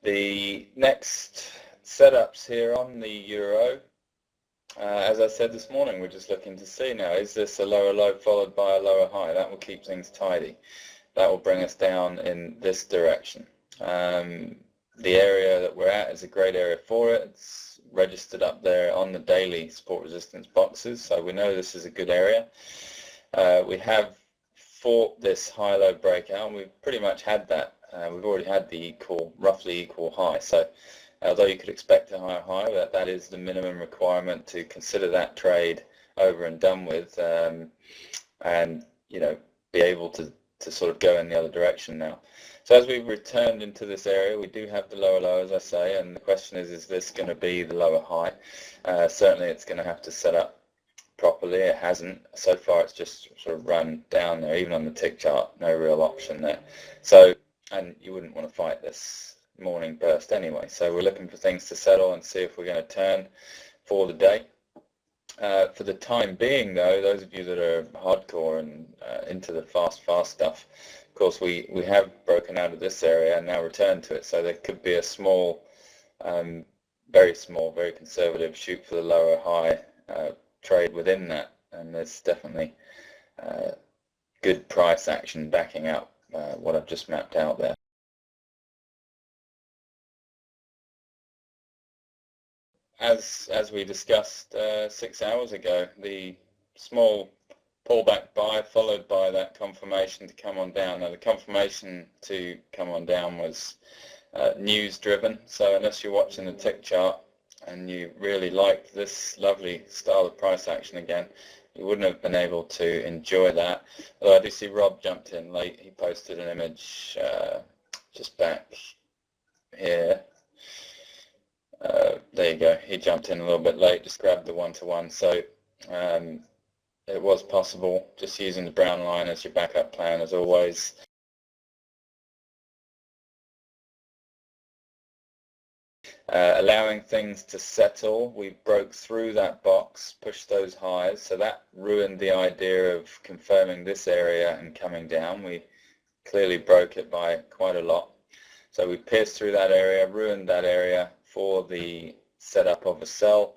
The next setups here on the euro, as I said this morning, we're just looking to see now, is this a lower low followed by a lower high? That will keep things tidy. That will bring us down in this direction. The area that we're at is a great area for it. It's registered up there on the daily support resistance boxes, so we know this is a good area. We have fought this high-low breakout, and we've pretty much had that. We've already had the roughly equal high. So although you could expect a higher high, that is the minimum requirement to consider that trade over and done with, and be able to sort of go in the other direction now. So as we've returned into this area, we do have the lower low, as I say, and the question is this going to be the lower high? Certainly it's going to have to set up properly. It hasn't. So far it's just sort of run down there, even on the tick chart, no real option there. So, and you wouldn't want to fight this morning burst anyway. So we're looking for things to settle and see if we're going to turn for the day. For the time being though, those of you that are hardcore and into the fast stuff, of course we have broken out of this area and now returned to it. So there could be a small, very small, very conservative shoot for the lower high trade within that, and there's definitely good price action backing up what I've just mapped out there. As we discussed 6 hours ago, the small pullback buy followed by that confirmation to come on down. Now the confirmation to come on down was news driven, so unless you're watching the tick chart and you really liked this lovely style of price action again, you wouldn't have been able to enjoy that. Although I do see Rob jumped in late. He posted an image just back here. There you go. He jumped in a little bit late, just grabbed the one-to-one. So it was possible, just using the brown line as your backup plan as always. Allowing things to settle, we broke through that box, pushed those highs, so that ruined the idea of confirming this area and coming down. We clearly broke it by quite a lot. So we pierced through that area, ruined that area for the setup of a sell.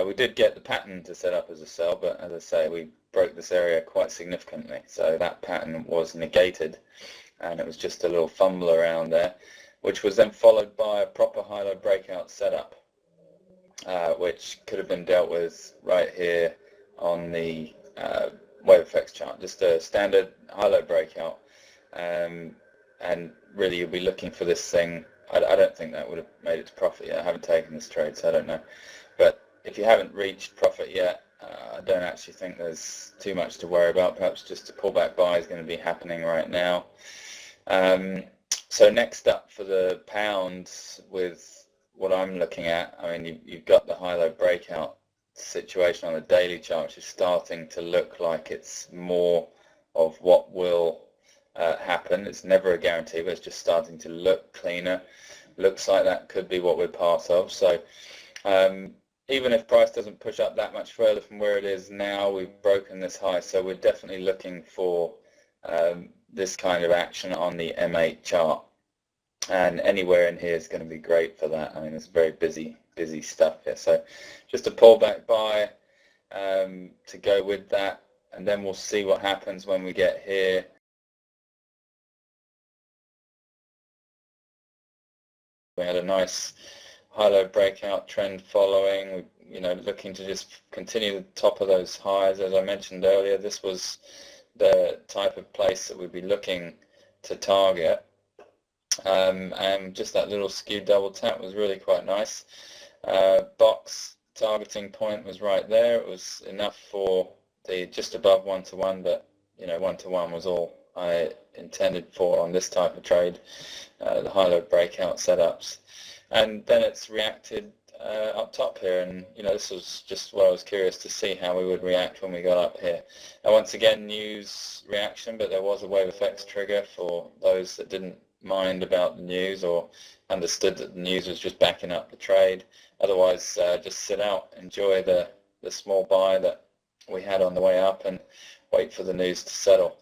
We did get the pattern to set up as a sell, but as I say, we broke this area quite significantly. So that pattern was negated, and it was just a little fumble around there, which was then followed by a proper high-low breakout setup, which could have been dealt with right here on the ElectroFX chart. Just a standard high-low breakout, and really you'll be looking for this thing. I don't think that would have made it to profit yet. I haven't taken this trade, so I don't know. But if you haven't reached profit yet, I don't actually think there's too much to worry about. Perhaps just a pullback buy is going to be happening right now. So next up for the pound, with what I'm looking at, I mean, you've got the high-low breakout situation on the daily chart, which is starting to look like it's more of what will happen. It's never a guarantee, but it's just starting to look cleaner. Looks like that could be what we're part of. So even if price doesn't push up that much further from where it is now, we've broken this high. So we're definitely looking for this kind of action on the M8 chart, and anywhere in here is going to be great for that. I mean, it's very busy stuff here. So just a pullback buy to go with that, and then we'll see what happens when we get here. We had a nice high-low breakout trend following, looking to just continue the top of those highs. As I mentioned earlier, this was the type of place that we'd be looking to target, and just that little skewed double tap was really quite nice. Box targeting point was right there. It was enough for the just above one-to-one, but one-to-one was all I intended for on this type of trade, the high-low breakout setups. And then it's reacted up top here, and this was just what I was curious to see how we would react when we got up here. Now once again, news reaction, but there was a ElectroFX trigger for those that didn't mind about the news or understood that the news was just backing up the trade. Otherwise, just sit out, enjoy the small buy that we had on the way up, and wait for the news to settle.